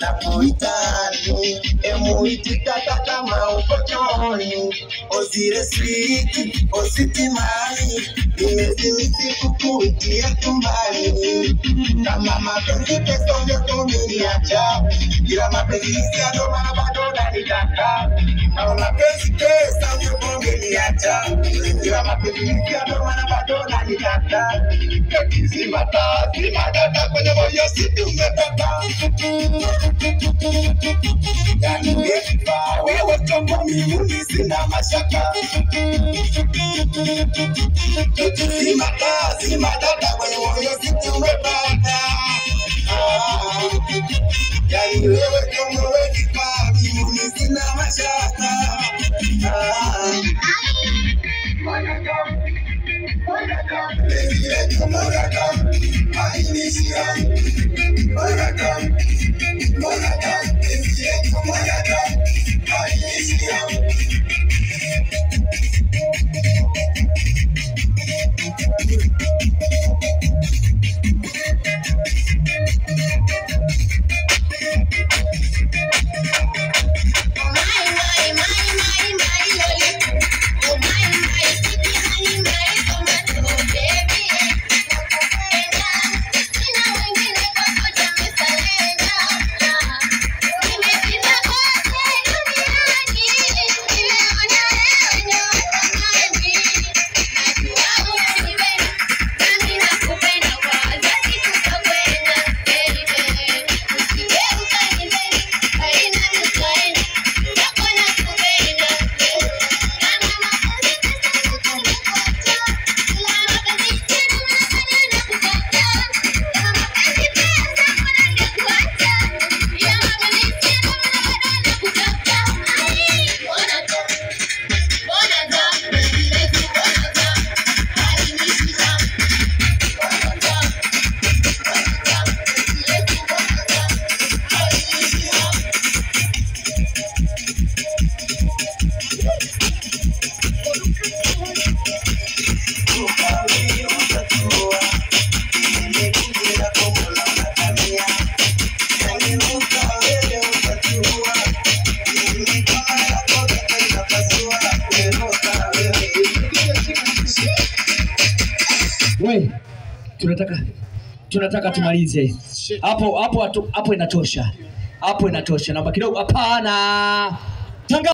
Nakuitani, emuitika kama ukotoni. Ozire switi, ositimani, nimezimisi kukuitia tumbani. Kama mapenzi peso vyoto miniacha, ila mapenzi siado bado nanitaka. Kama mapenzi pesa vyoto miniacha, ila mapenzi siado bado nanitaka. Zimata, zimadata kwenye moyo siti umepata. Yani wekipa, wewe chombo mimi sina mashaka. Zimadata kwenye moyo siti umepata. Yani wewe chombo wekipa, mimi sina mashaka. We, tunataka tumalize. Hapo inatosha. Hapo inatosha. Naomba kidogo, hapana.